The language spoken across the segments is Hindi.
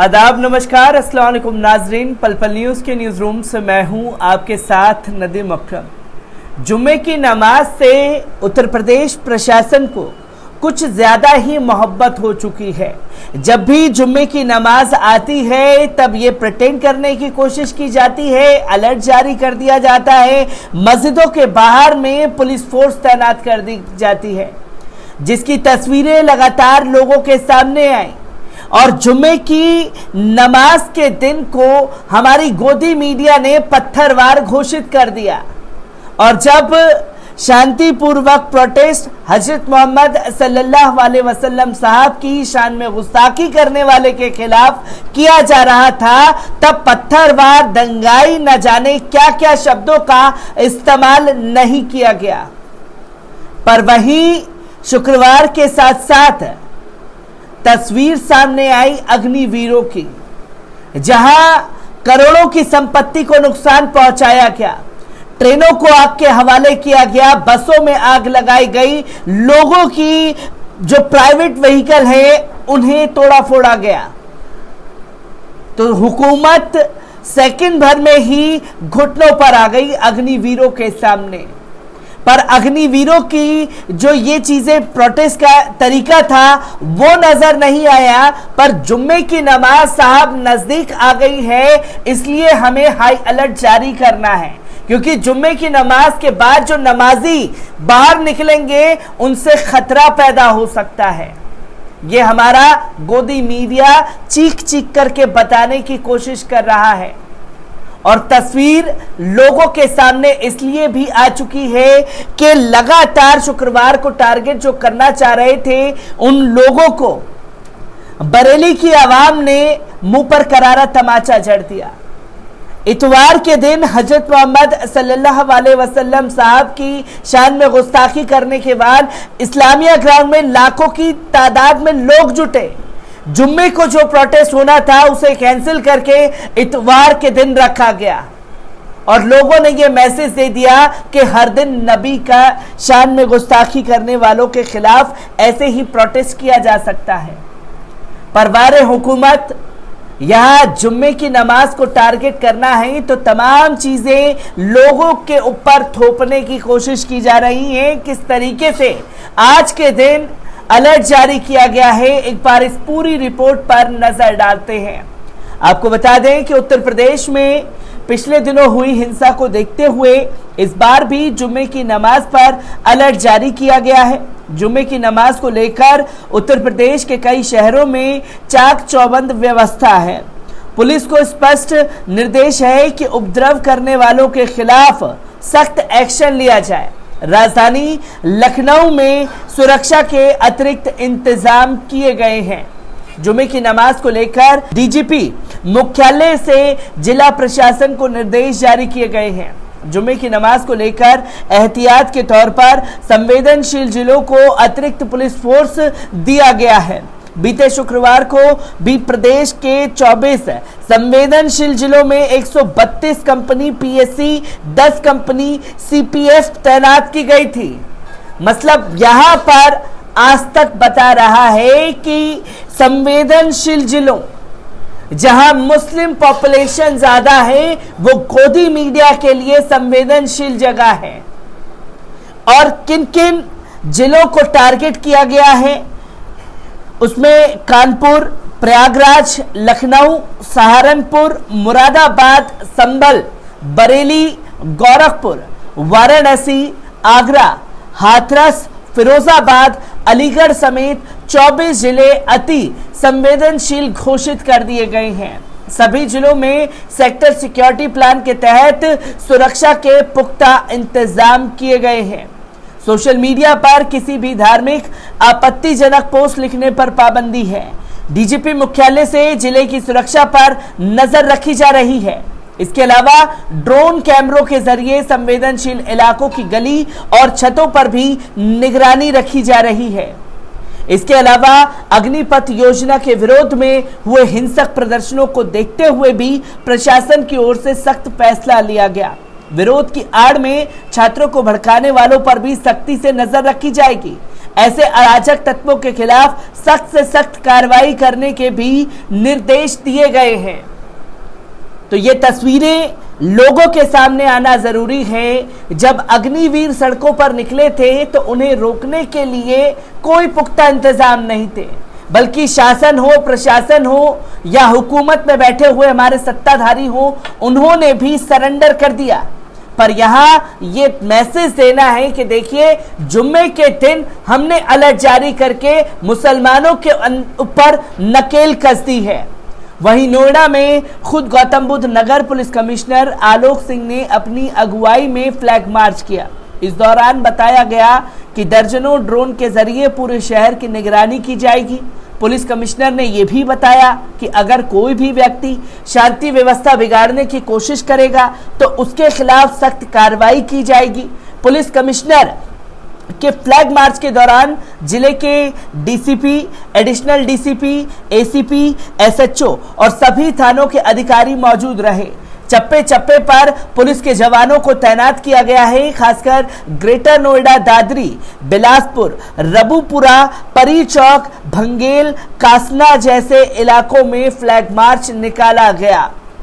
आदाब, नमस्कार, अस्सलाम वालेकुम नाजरीन। पल पल न्यूज़ के न्यूज़ रूम से मैं हूं आपके साथ नदीम अकरम। जुम्मे की नमाज से उत्तर प्रदेश प्रशासन को कुछ ज़्यादा ही मोहब्बत हो चुकी है। जब भी जुम्मे की नमाज आती है तब ये प्रिटेंड करने की कोशिश की जाती है, अलर्ट जारी कर दिया जाता है, मस्जिदों के बाहर में पुलिस फोर्स तैनात कर दी जाती है, जिसकी तस्वीरें लगातार लोगों के सामने आई। और जुम्मे की नमाज के दिन को हमारी गोदी मीडिया ने पत्थरवार घोषित कर दिया। और जब शांतिपूर्वक प्रोटेस्ट हजरत मोहम्मद सल्लल्लाहु अलैहि वसल्लम साहब की शान में गुस्ताखी करने वाले के खिलाफ किया जा रहा था, तब पत्थरवार, दंगाई, न जाने क्या क्या शब्दों का इस्तेमाल नहीं किया गया। पर वहीं शुक्रवार के साथ साथ तस्वीर सामने आई अग्निवीरों की, जहां करोड़ों की संपत्ति को नुकसान पहुंचाया गया, ट्रेनों को आग के हवाले किया गया, बसों में आग लगाई गई, लोगों की जो प्राइवेट व्हीकल है उन्हें तोड़ा फोड़ा गया। तो हुकूमत सेकंड भर में ही घुटनों पर आ गई अग्निवीरों के सामने। पर अग्निवीरों की जो ये चीजें प्रोटेस्ट का तरीका था वो नजर नहीं आया। पर जुम्मे की नमाज साहब नजदीक आ गई है, इसलिए हमें हाई अलर्ट जारी करना है, क्योंकि जुम्मे की नमाज के बाद जो नमाजी बाहर निकलेंगे उनसे खतरा पैदा हो सकता है। ये हमारा गोदी मीडिया चीख चीख करके बताने की कोशिश कर रहा है। और तस्वीर लोगों के सामने इसलिए भी आ चुकी है कि लगातार शुक्रवार को टारगेट जो करना चाह रहे थे, उन लोगों को बरेली की आवाम ने मुंह पर करारा तमाचा जड़ दिया। इतवार के दिन हजरत मोहम्मद सल्लल्लाहु अलैहि वसल्लम साहब की शान में गुस्ताखी करने के बाद इस्लामिया ग्राउंड में लाखों की तादाद में लोग जुटे। जुम्मे को जो प्रोटेस्ट होना था उसे कैंसिल करके इतवार के दिन रखा गया, और लोगों ने यह मैसेज दे दिया कि हर दिन नबी का शान में गुस्ताखी करने वालों के खिलाफ ऐसे ही प्रोटेस्ट किया जा सकता है। पर वारे हुकूमत यहां जुम्मे की नमाज को टारगेट करना है तो तमाम चीजें लोगों के ऊपर थोपने की कोशिश की जा रही है। किस तरीके से आज के दिन अलर्ट जारी किया गया है, एक बार इस पूरी रिपोर्ट पर नजर डालते हैं। आपको बता दें कि उत्तर प्रदेश में पिछले दिनों हुई हिंसा को देखते हुए इस बार भी जुम्मे की नमाज पर अलर्ट जारी किया गया है। जुम्मे की नमाज को लेकर उत्तर प्रदेश के कई शहरों में चाक चौबंद व्यवस्था है। पुलिस को स्पष्ट निर्देश है कि उपद्रव करने वालों के खिलाफ सख्त एक्शन लिया जाए। राजधानी लखनऊ में सुरक्षा के अतिरिक्त इंतजाम किए गए हैं। जुम्मे की नमाज को लेकर डीजीपी मुख्यालय से जिला प्रशासन को निर्देश जारी किए गए हैं। जुम्मे की नमाज को लेकर एहतियात के तौर पर संवेदनशील जिलों को अतिरिक्त पुलिस फोर्स दिया गया है। बीते शुक्रवार को भी प्रदेश के 24 संवेदनशील जिलों में 132 कंपनी पीएससी, 10 कंपनी सीपीएफ तैनात की गई थी। मतलब यहां पर आज तक बता रहा है कि संवेदनशील जिलों जहां मुस्लिम पॉपुलेशन ज्यादा है वो गोदी मीडिया के लिए संवेदनशील जगह है। और किन किन जिलों को टारगेट किया गया है उसमें कानपुर, प्रयागराज, लखनऊ, सहारनपुर, मुरादाबाद, संभल, बरेली, गोरखपुर, वाराणसी, आगरा, हाथरस, फिरोजाबाद, अलीगढ़ समेत 24 जिले अति संवेदनशील घोषित कर दिए गए हैं। सभी जिलों में सेक्टर सिक्योरिटी प्लान के तहत सुरक्षा के पुख्ता इंतजाम किए गए हैं। सोशल मीडिया पर किसी भी धार्मिक आपत्तिजनक पोस्ट लिखने पर पाबंदी है। डीजीपी मुख्यालय से जिले की सुरक्षा पर नजर रखी जा रही है। इसके अलावा ड्रोन कैमरों के जरिए संवेदनशील इलाकों की गली और छतों पर भी निगरानी रखी जा रही है। इसके अलावा अग्निपथ योजना के विरोध में हुए हिंसक प्रदर्शनों को देखते हुए भी प्रशासन की ओर से सख्त फैसला लिया गया। विरोध की आड़ में छात्रों को भड़काने वालों पर भी सख्ती से नजर रखी जाएगी। ऐसे अराजक तत्वों के खिलाफ सख्त से सख्त कार्रवाई करने के भी निर्देश दिए गए हैं। तो ये तस्वीरें लोगों के सामने आना जरूरी है। जब अग्निवीर सड़कों पर निकले थे तो उन्हें रोकने के लिए कोई पुख्ता इंतजाम नहीं थे, बल्कि शासन हो, प्रशासन हो या हुकूमत में बैठे हुए हमारे सत्ताधारी हो, उन्होंने भी सरेंडर कर दिया। पर यहाँ ये मैसेज देना है कि देखिए, जुम्मे के दिन हमने अलर्ट जारी करके मुसलमानों के ऊपर नकेल कस दी है। वहीं नोएडा में खुद गौतम बुद्ध नगर पुलिस कमिश्नर आलोक सिंह ने अपनी अगुवाई में फ्लैग मार्च किया। इस दौरान बताया गया कि दर्जनों ड्रोन के जरिए पूरे शहर की निगरानी की जाएगी। पुलिस कमिश्नर ने यह भी बताया कि अगर कोई भी व्यक्ति शांति व्यवस्था बिगाड़ने की कोशिश करेगा तो उसके खिलाफ सख्त कार्रवाई की जाएगी। पुलिस कमिश्नर के फ्लैग मार्च के दौरान जिले के DCP, additional DCP, ACP, SHO और सभी थानों के अधिकारी मौजूद रहे। चप्पे चप्पे पर पुलिस के जवानों को तैनात किया गया है। खासकर ग्रेटर नोएडा, दादरी, बिलासपुर, रबुपुरा, परी चौक, भंगेल, कासना जैसे इलाकों में फ्लैग मार्च निकाला गया।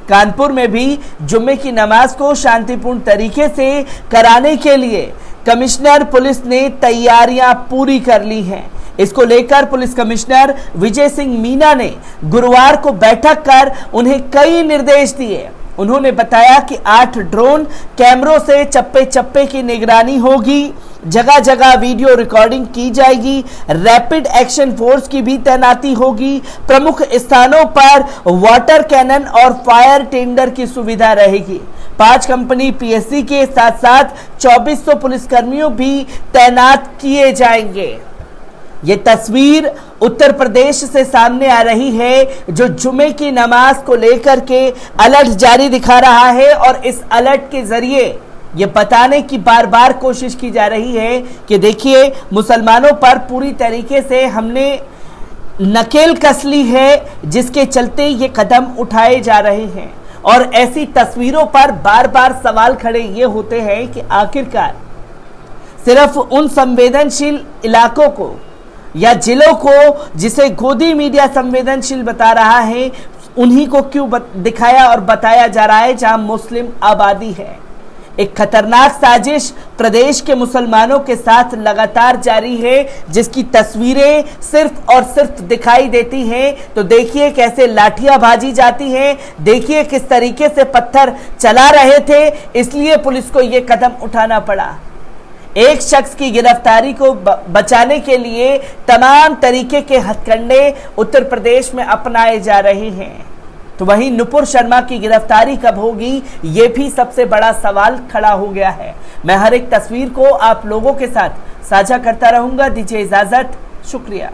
कानपुर में भी जुम्मे की नमाज को शांतिपूर्ण तरीके से कराने के लिए कमिश्नर पुलिस ने तैयारियां पूरी कर ली हैं। इसको लेकर पुलिस कमिश्नर विजय सिंह मीना ने गुरुवार को बैठक कर उन्हें कई निर्देश दिए। उन्होंने बताया कि 8 ड्रोन कैमरों से चप्पे चप्पे की निगरानी होगी, जगह जगह वीडियो रिकॉर्डिंग की जाएगी, रैपिड एक्शन फोर्स की भी तैनाती होगी, प्रमुख स्थानों पर वाटर कैनन और फायर टेंडर की सुविधा रहेगी। 5 कंपनी पीएससी के साथ साथ 2400 पुलिसकर्मियों भी तैनात किए जाएंगे। ये तस्वीर उत्तर प्रदेश से सामने आ रही है, जो जुमे की नमाज को लेकर के अलर्ट जारी दिखा रहा है और इस अलर्ट के जरिए ये बताने की बार बार कोशिश की जा रही है कि देखिए, मुसलमानों पर पूरी तरीके से हमने नकेल कस ली है, जिसके चलते ये कदम उठाए जा रहे हैं। और ऐसी तस्वीरों पर बार बार सवाल खड़े ये होते हैं कि आखिरकार सिर्फ उन संवेदनशील इलाकों को या जिलों को जिसे गोदी मीडिया संवेदनशील बता रहा है, उन्हीं को क्यों दिखाया और बताया जा रहा है जहां मुस्लिम आबादी है। एक खतरनाक साजिश प्रदेश के मुसलमानों के साथ लगातार जारी है, जिसकी तस्वीरें सिर्फ और सिर्फ दिखाई देती हैं। तो देखिए कैसे लाठियां भाजी जाती हैं, देखिए किस तरीके से पत्थर चला रहे थे, इसलिए पुलिस को यह कदम उठाना पड़ा। एक शख्स की गिरफ्तारी को बचाने के लिए तमाम तरीके के हथकंडे उत्तर प्रदेश में अपनाए जा रहे हैं। तो वहीं नुपुर शर्मा की गिरफ्तारी कब होगी, ये भी सबसे बड़ा सवाल खड़ा हो गया है। मैं हर एक तस्वीर को आप लोगों के साथ साझा करता रहूंगा। दीजिए इजाजत, शुक्रिया।